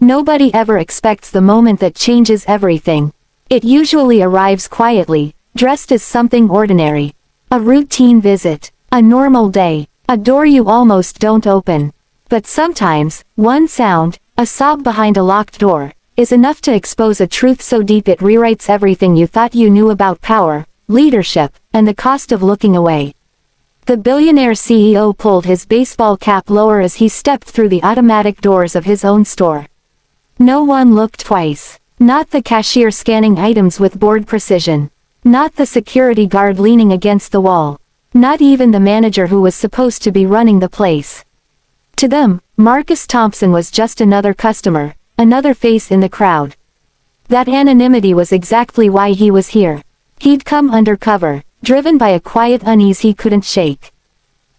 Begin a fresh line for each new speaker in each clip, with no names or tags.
Nobody ever expects the moment that changes everything. It usually arrives quietly, dressed as something ordinary. A routine visit. A normal day. A door you almost don't open. But sometimes, one sound, a sob behind a locked door, is enough to expose a truth so deep it rewrites everything you thought you knew about power, leadership, and the cost of looking away. The billionaire CEO pulled his baseball cap lower as he stepped through the automatic doors of his own store. No one looked twice. Not the cashier scanning items with bored precision. Not the security guard leaning against the wall. Not even the manager who was supposed to be running the place. To them, Marcus Thompson was just another customer, another face in the crowd. That anonymity was exactly why he was here. He'd come undercover, driven by a quiet unease he couldn't shake.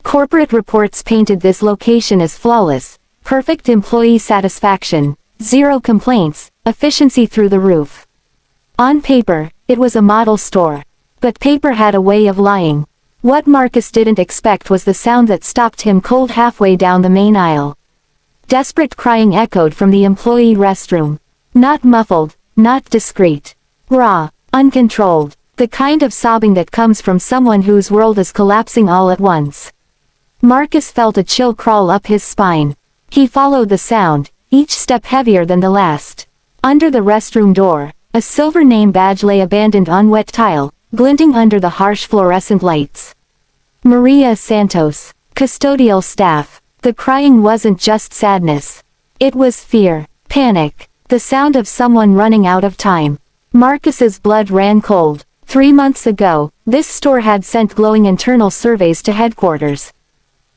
Corporate reports painted this location as flawless, perfect employee satisfaction, zero complaints, efficiency through the roof. On paper, it was a model store. But paper had a way of lying. What Marcus didn't expect was the sound that stopped him cold halfway down the main aisle. Desperate crying echoed from the employee restroom. Not muffled, not discreet. Raw, uncontrolled. The kind of sobbing that comes from someone whose world is collapsing all at once. Marcus felt a chill crawl up his spine. He followed the sound, each step heavier than the last. Under the restroom door, a silver name badge lay abandoned on wet tile, glinting under the harsh fluorescent lights. Maria Santos, custodial staff. The crying wasn't just sadness. It was fear, panic, the sound of someone running out of time. Marcus's blood ran cold. 3 months ago, this store had sent glowing internal surveys to headquarters.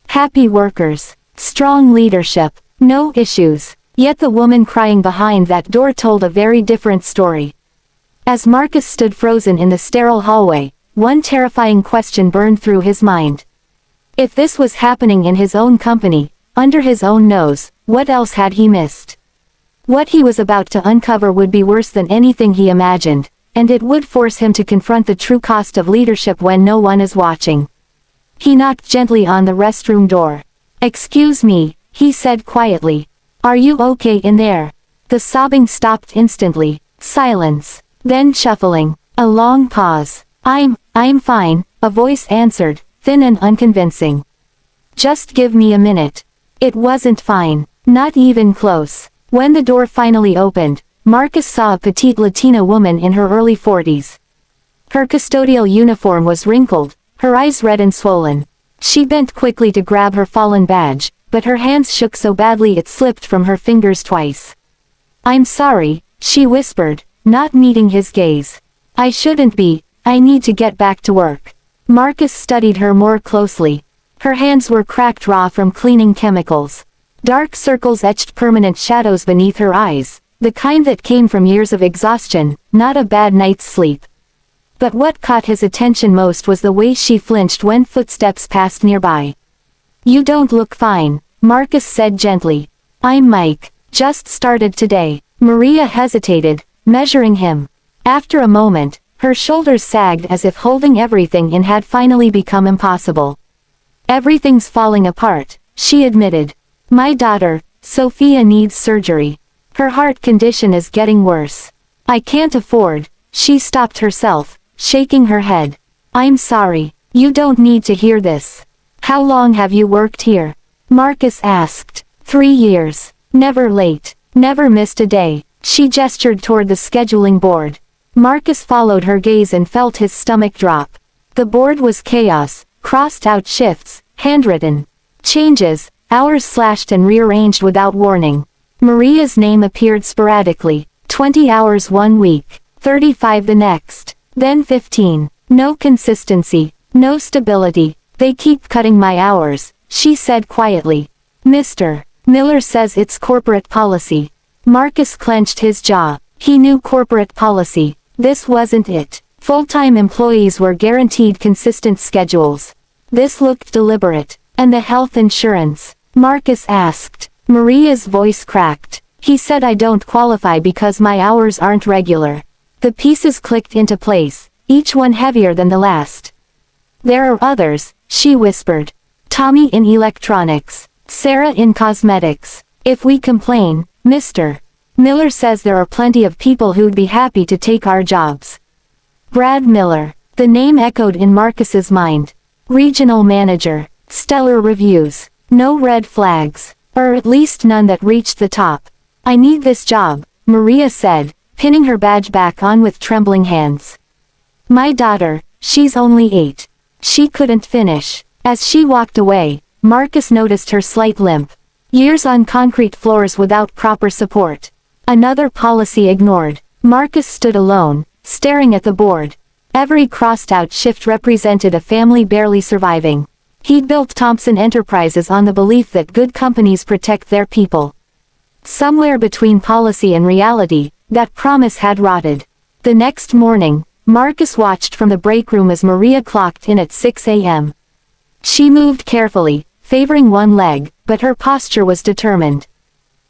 Happy workers, strong leadership, no issues. Yet the woman crying behind that door told a very different story. As Marcus stood frozen in the sterile hallway, one terrifying question burned through his mind. If this was happening in his own company, under his own nose, what else had he missed? What he was about to uncover would be worse than anything he imagined, and it would force him to confront the true cost of leadership when no one is watching. He knocked gently on the restroom door. "Excuse me," he said quietly. "Are you okay in there?" The sobbing stopped instantly. Silence. Then shuffling. A long pause. I'm fine," a voice answered, thin and unconvincing. "Just give me a minute." It wasn't fine. Not even close. When the door finally opened, Marcus saw a petite Latina woman in her early 40s. Her custodial uniform was wrinkled, her eyes red and swollen. She bent quickly to grab her fallen badge, but her hands shook so badly it slipped from her fingers twice. "I'm sorry," she whispered, not meeting his gaze. "I shouldn't be, I need to get back to work." Marcus studied her more closely. Her hands were cracked raw from cleaning chemicals. Dark circles etched permanent shadows beneath her eyes, the kind that came from years of exhaustion, not a bad night's sleep. But what caught his attention most was the way she flinched when footsteps passed nearby. "You don't look fine," Marcus said gently. "I'm Mike. Just started today." Maria hesitated, measuring him. After a moment, her shoulders sagged as if holding everything in had finally become impossible. "Everything's falling apart," she admitted. "My daughter, Sophia, needs surgery. Her heart condition is getting worse. I can't afford." She stopped herself, shaking her head. "I'm sorry. You don't need to hear this." "How long have you worked here?" Marcus asked. 3 years. Never late. Never missed a day. She gestured toward the scheduling board. Marcus followed her gaze and felt his stomach drop. The board was chaos, crossed out shifts, handwritten changes, hours slashed and rearranged without warning. Maria's name appeared sporadically, 20 hours one week, 35 the next, then 15. No consistency, no stability. "They keep cutting my hours," she said quietly. "Mr. Miller says it's corporate policy." Marcus clenched his jaw. He knew corporate policy. This wasn't it. Full-time employees were guaranteed consistent schedules. This looked deliberate. "And the health insurance?" Marcus asked. Maria's voice cracked. "He said I don't qualify because my hours aren't regular." The pieces clicked into place, each one heavier than the last. "There are others," she whispered. "Tommy in electronics. Sarah in cosmetics. If we complain, Mr. Miller says there are plenty of people who'd be happy to take our jobs. Brad Miller. The name echoed in Marcus's mind. Regional manager. Stellar reviews. No red flags. Or at least none that reached the top. I need this job, Maria said, pinning her badge back on with trembling hands. My daughter, she's only 8. She couldn't finish. As she walked away, Marcus noticed her slight limp. Years on concrete floors without proper support. Another policy ignored. Marcus stood alone, staring at the board. Every crossed-out shift represented a family barely surviving. He'd built Thompson Enterprises on the belief that good companies protect their people. Somewhere between policy and reality, that promise had rotted. The next morning, Marcus watched from the break room as Maria clocked in at 6 a.m. She moved carefully, favoring one leg, but her posture was determined.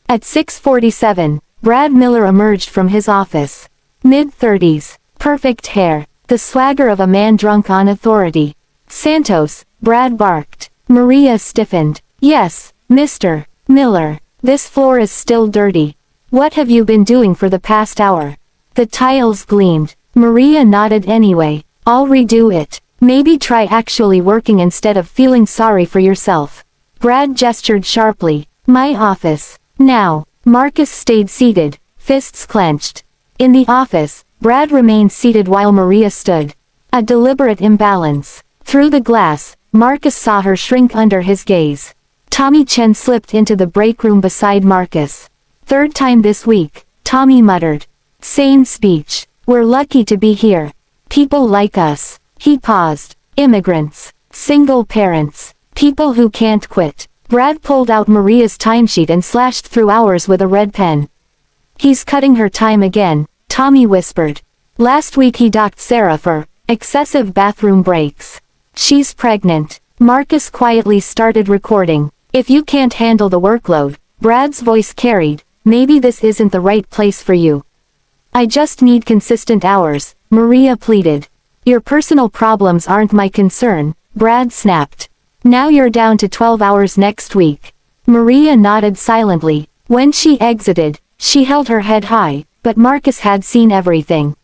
At 6:47, Brad Miller emerged from his office. Mid-30s, perfect hair, the swagger of a man drunk on authority. Santos, Brad barked. Maria stiffened. Yes, Mr. Miller. This floor is still dirty. What have you been doing for the past hour? The tiles gleamed. Maria nodded anyway. I'll redo it. Maybe try actually working instead of feeling sorry for yourself. Brad gestured sharply. My office. Now. Marcus stayed seated, fists clenched. In the office, Brad remained seated while Maria stood. A deliberate imbalance. Through the glass, Marcus saw her shrink under his gaze. Tommy Chen slipped into the break room beside Marcus. Third time this week, Tommy muttered. Same speech. We're lucky to be here. People like us. He paused. Immigrants. Single parents. People who can't quit. Brad pulled out Maria's timesheet and slashed through hours with a red pen. He's cutting her time again, Tommy whispered. Last week he docked Sarah for excessive bathroom breaks. She's pregnant. Marcus quietly started recording. If you can't handle the workload, Brad's voice carried, maybe this isn't the right place for you. I just need consistent hours, Maria pleaded. Your personal problems aren't my concern, Brad snapped. Now you're down to 12 hours next week. Maria nodded silently. When she exited, she held her head high, but Marcus had seen everything.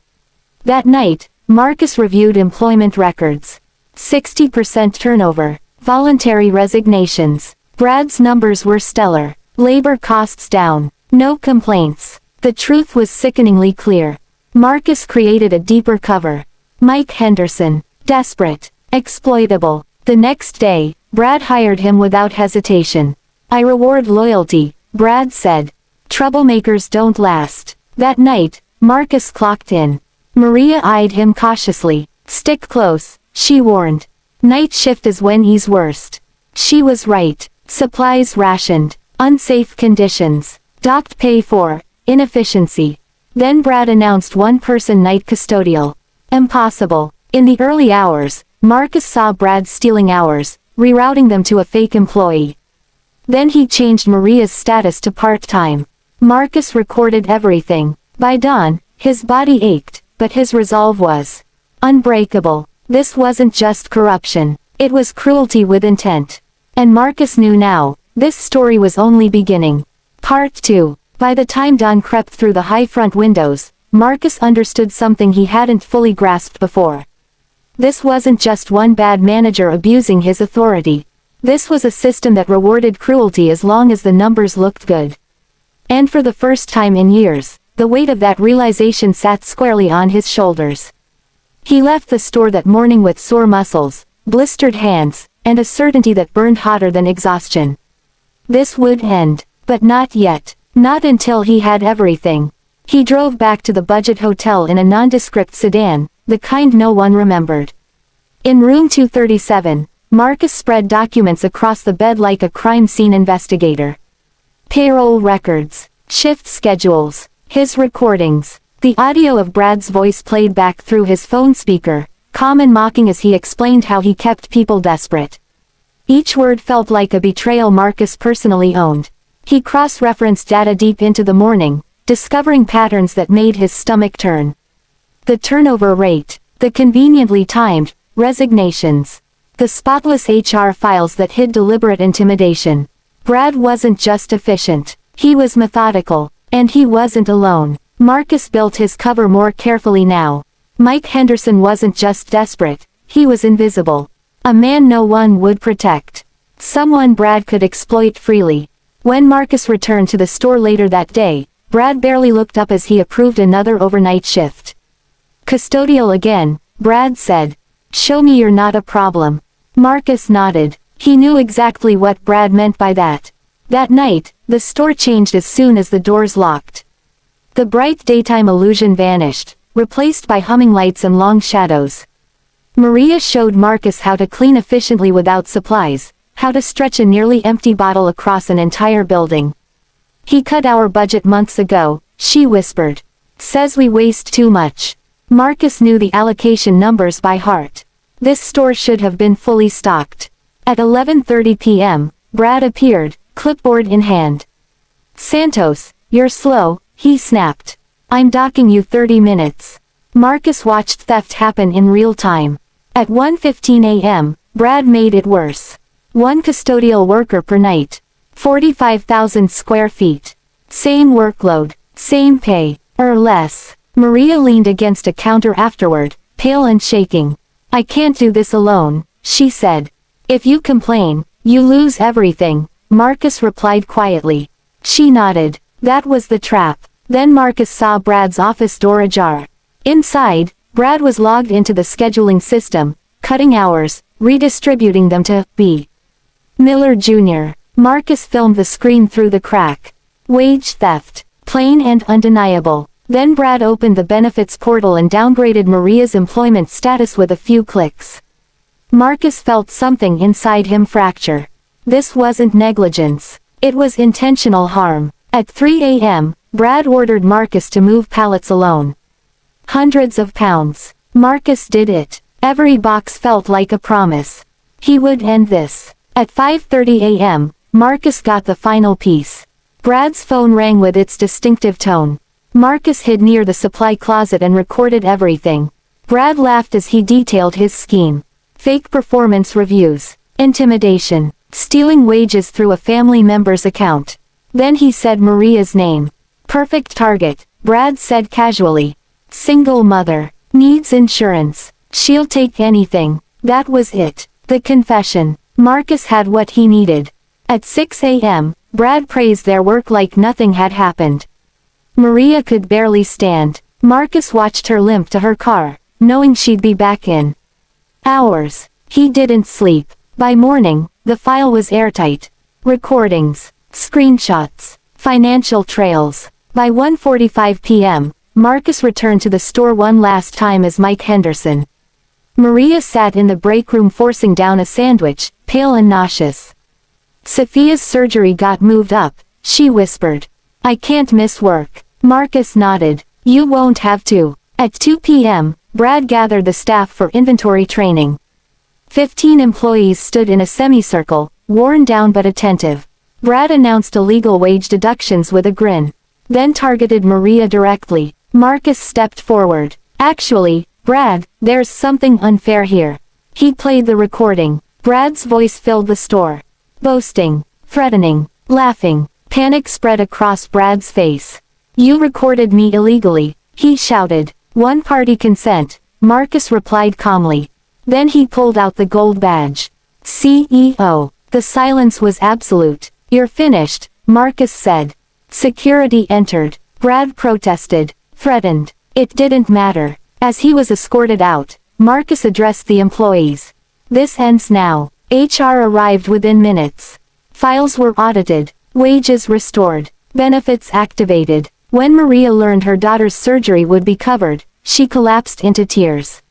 That night, Marcus reviewed employment records. 60% turnover. Voluntary resignations. Brad's numbers were stellar. Labor costs down. No complaints. The truth was sickeningly clear. Marcus created a deeper cover. Mike Henderson. Desperate. Exploitable. The next day, Brad hired him without hesitation. I reward loyalty, Brad said. Troublemakers don't last. That night, Marcus clocked in. Maria eyed him cautiously. Stick close, she warned. Night shift is when he's worst. She was right. Supplies rationed. Unsafe conditions. Docked pay for. Inefficiency. Then Brad announced one-person night custodial. Impossible. In the early hours, Marcus saw Brad stealing hours, rerouting them to a fake employee. Then he changed Maria's status to part-time. Marcus recorded everything. By dawn, his body ached, but his resolve was unbreakable. This wasn't just corruption. It was cruelty with intent. And Marcus knew now, this story was only beginning. Part 2. By the time dawn crept through the high front windows, Marcus understood something he hadn't fully grasped before. This wasn't just one bad manager abusing his authority. This was a system that rewarded cruelty as long as the numbers looked good. And for the first time in years, the weight of that realization sat squarely on his shoulders. He left the store that morning with sore muscles, blistered hands, and a certainty that burned hotter than exhaustion. This would end, but not yet. Not until he had everything. He drove back to the budget hotel in a nondescript sedan, the kind no one remembered. In room 237, Marcus spread documents across the bed like a crime scene investigator. Payroll records, shift schedules, his recordings. The audio of Brad's voice played back through his phone speaker, calm and mocking as he explained how he kept people desperate. Each word felt like a betrayal Marcus personally owned. He cross-referenced data deep into the morning, discovering patterns that made his stomach turn. The turnover rate, the conveniently timed resignations, the spotless HR files that hid deliberate intimidation. Brad wasn't just efficient. He was methodical. And he wasn't alone. Marcus built his cover more carefully now. Mike Henderson wasn't just desperate, he was invisible. A man no one would protect. Someone Brad could exploit freely. When Marcus returned to the store later that day, Brad barely looked up as he approved another overnight shift. "Custodial again," Brad said. "Show me you're not a problem." Marcus nodded. He knew exactly what Brad meant by that. That night, the store changed as soon as the doors locked. The bright daytime illusion vanished, replaced by humming lights and long shadows. Maria showed Marcus how to clean efficiently without supplies, how to stretch a nearly empty bottle across an entire building. "He cut our budget months ago," she whispered. "Says we waste too much." Marcus knew the allocation numbers by heart. This store should have been fully stocked. At 11:30 p.m., Brad appeared, clipboard in hand. "Santos, you're slow," he snapped. "I'm docking you 30 minutes. Marcus watched theft happen in real time. At 1:15 a.m., Brad made it worse. One custodial worker per night. 45,000 square feet. Same workload, same pay, or less. Maria leaned against a counter afterward, pale and shaking. "I can't do this alone," she said. "If you complain, you lose everything," Marcus replied quietly. She nodded. That was the trap. Then Marcus saw Brad's office door ajar. Inside, Brad was logged into the scheduling system, cutting hours, redistributing them to B. Miller Jr. Marcus filmed the screen through the crack. Wage theft. Plain and undeniable. Then Brad opened the benefits portal and downgraded Maria's employment status with a few clicks. Marcus felt something inside him fracture. This wasn't negligence. It was intentional harm. At 3 a.m., Brad ordered Marcus to move pallets alone. Hundreds of pounds. Marcus did it. Every box felt like a promise. He would end this. At 5:30 a.m., Marcus got the final piece. Brad's phone rang with its distinctive tone. Marcus hid near the supply closet and recorded everything. Brad laughed as he detailed his scheme. Fake performance reviews. Intimidation. Stealing wages through a family member's account. Then he said Maria's name. Perfect target, Brad said casually. Single mother. Needs insurance. She'll take anything. That was it. The confession. Marcus had what he needed. At 6 a.m., Brad praised their work like nothing had happened. Maria could barely stand. Marcus watched her limp to her car, knowing she'd be back in hours. He didn't sleep. By morning, the file was airtight. Recordings, screenshots, financial trails. By 1:45 p.m., Marcus returned to the store one last time as Mike Henderson. Maria sat in the break room forcing down a sandwich, pale and nauseous. Sophia's surgery got moved up, she whispered. I can't miss work. Marcus nodded. You won't have to. At 2 p.m., Brad gathered the staff for inventory training. 15 employees stood in a semicircle, worn down but attentive. Brad announced illegal wage deductions with a grin. Then targeted Maria directly. Marcus stepped forward. Actually, Brad, there's something unfair here. He played the recording. Brad's voice filled the store. Boasting, threatening, laughing. Panic spread across Brad's face. You recorded me illegally, he shouted. One-party consent, Marcus replied calmly. Then he pulled out the gold badge. CEO. The silence was absolute. You're finished, Marcus said. Security entered. Brad protested, threatened. It didn't matter. As he was escorted out, Marcus addressed the employees. This ends now. HR arrived within minutes. Files were audited, wages restored, benefits activated. When Maria learned her daughter's surgery would be covered, she collapsed into tears.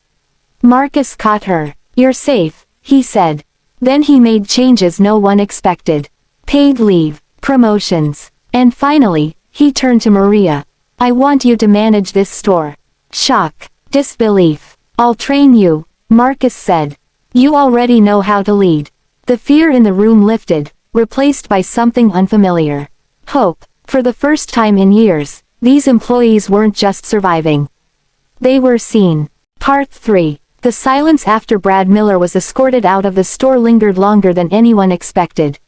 Marcus caught her. You're safe, he said. Then he made changes no one expected. Paid leave, promotions. And finally, he turned to Maria. I want you to manage this store. Shock. Disbelief. I'll train you, Marcus said. You already know how to lead. The fear in the room lifted, replaced by something unfamiliar. Hope. For the first time in years, these employees weren't just surviving. They were seen. Part 3. The silence after Brad Miller was escorted out of the store lingered longer than anyone expected.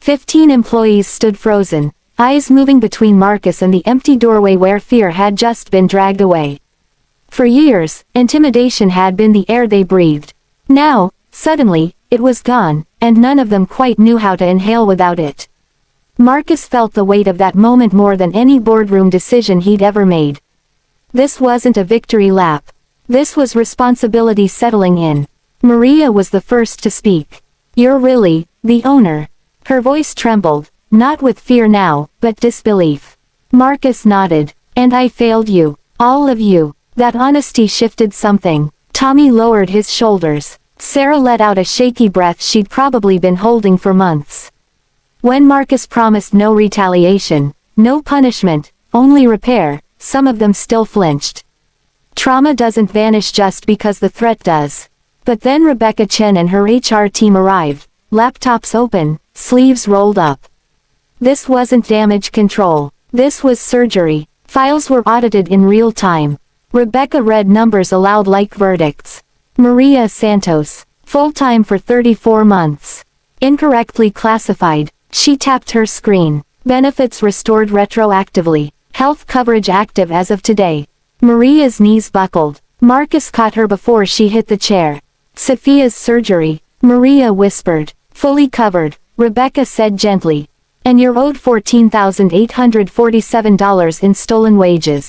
15 employees stood frozen, eyes moving between Marcus and the empty doorway where fear had just been dragged away. For years, intimidation had been the air they breathed. Now, suddenly, it was gone, and none of them quite knew how to inhale without it. Marcus felt the weight of that moment more than any boardroom decision he'd ever made. This wasn't a victory lap. This was responsibility settling in. Maria was the first to speak. "You're really the owner." Her voice trembled, not with fear now, but disbelief. Marcus nodded. "And I failed you. All of you." That honesty shifted something. Tommy lowered his shoulders. Sarah let out a shaky breath she'd probably been holding for months. When Marcus promised no retaliation, no punishment, only repair, some of them still flinched. Trauma doesn't vanish just because the threat does. But then Rebecca Chen and her HR team arrived, laptops open, sleeves rolled up. This wasn't damage control. This was surgery. Files were audited in real time. Rebecca read numbers aloud like verdicts. Maria Santos, full-time for 34 months. Incorrectly classified. She tapped her screen. Benefits restored retroactively. Health coverage active as of today. Maria's knees buckled. Marcus caught her before she hit the chair. "Sophia's surgery," Maria whispered. "Fully covered," Rebecca said gently. "And you're owed $14,847 in stolen wages."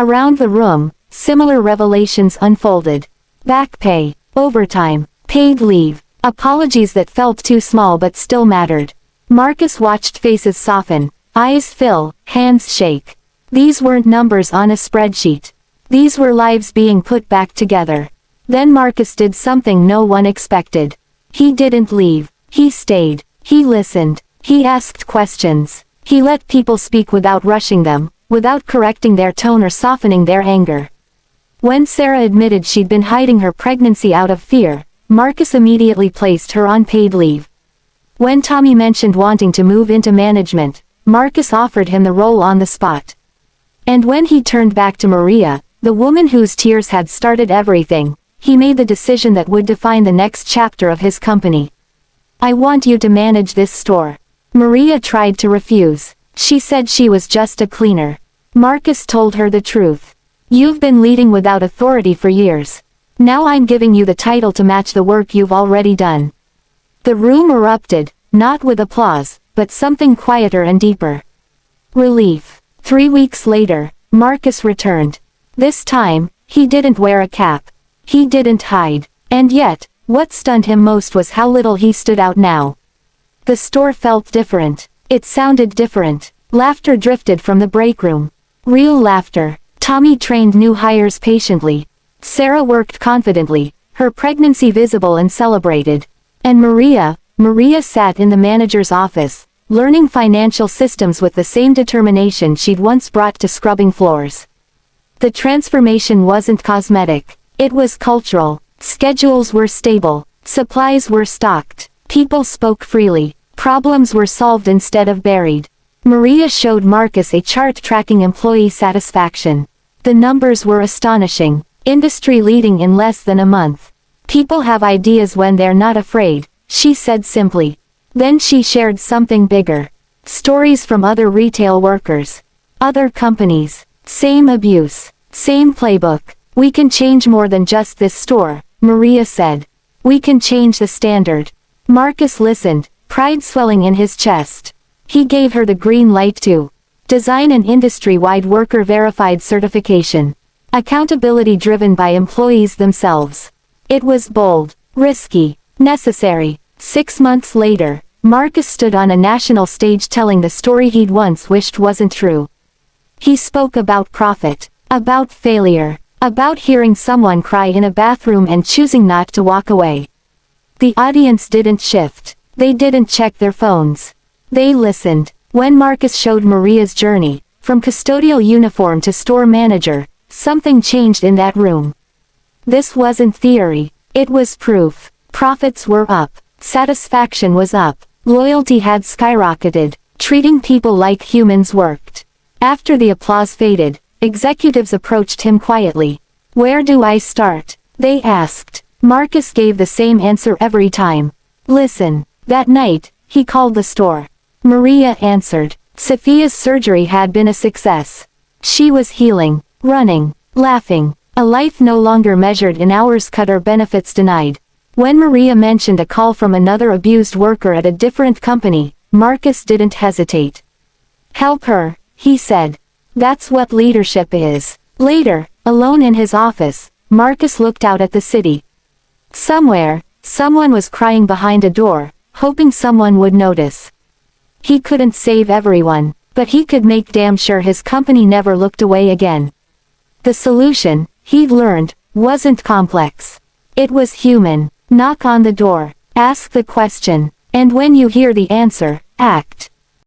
Around the room, similar revelations unfolded. Back pay, overtime, paid leave, apologies that felt too small but still mattered. Marcus watched faces soften, eyes fill, hands shake. These weren't numbers on a spreadsheet. These were lives being put back together. Then Marcus did something no one expected. He didn't leave. He stayed. He listened. He asked questions. He let people speak without rushing them, without correcting their tone or softening their anger. When Sarah admitted she'd been hiding her pregnancy out of fear, Marcus immediately placed her on paid leave. When Tommy mentioned wanting to move into management, Marcus offered him the role on the spot. And when he turned back to Maria, the woman whose tears had started everything, he made the decision that would define the next chapter of his company. "I want you to manage this store." Maria tried to refuse. She said she was just a cleaner. Marcus told her the truth. "You've been leading without authority for years. Now I'm giving you the title to match the work you've already done." The room erupted, not with applause, but something quieter and deeper. Relief. 3 weeks later, Marcus returned. This time, he didn't wear a cap. He didn't hide. And yet, what stunned him most was how little he stood out now. The store felt different. It sounded different. Laughter drifted from the break room. Real laughter. Tommy trained new hires patiently. Sarah worked confidently, her pregnancy visible and celebrated. And Maria sat in the manager's office, learning financial systems with the same determination she'd once brought to scrubbing floors. The transformation wasn't cosmetic. It was cultural. Schedules were stable. Supplies were stocked. People spoke freely. Problems were solved instead of buried. Maria showed Marcus a chart tracking employee satisfaction. The numbers were astonishing. Industry leading in less than a month. "People have ideas when they're not afraid," she said simply. Then she shared something bigger. Stories from other retail workers. Other companies. Same abuse. Same playbook. "We can change more than just this store," Maria said. "We can change the standard." Marcus listened, pride swelling in his chest. He gave her the green light to design an industry-wide worker-verified certification. Accountability driven by employees themselves. It was bold, risky, necessary. 6 months later, Marcus stood on a national stage telling the story he'd once wished wasn't true. He spoke about profit, about failure, about hearing someone cry in a bathroom and choosing not to walk away. The audience didn't shift. They didn't check their phones. They listened. When Marcus showed Maria's journey, from custodial uniform to store manager, something changed in that room. This wasn't theory. It was proof. Profits were up. Satisfaction was up. Loyalty had skyrocketed. Treating people like humans worked. After the applause faded, executives approached him quietly. "Where do I start?" they asked. Marcus gave the same answer every time. "Listen." That night, he called the store. Maria answered. Sophia's surgery had been a success. She was healing, running, laughing, a life no longer measured in hours cut or benefits denied. When Maria mentioned a call from another abused worker at a different company, Marcus didn't hesitate. "Help her," he said. "That's what leadership is." Later, alone in his office, Marcus looked out at the city. Somewhere, someone was crying behind a door, hoping someone would notice. He couldn't save everyone, but he could make damn sure his company never looked away again. The solution, he'd learned, wasn't complex. It was human. Knock on the door. Ask the question. And when you hear the answer, act.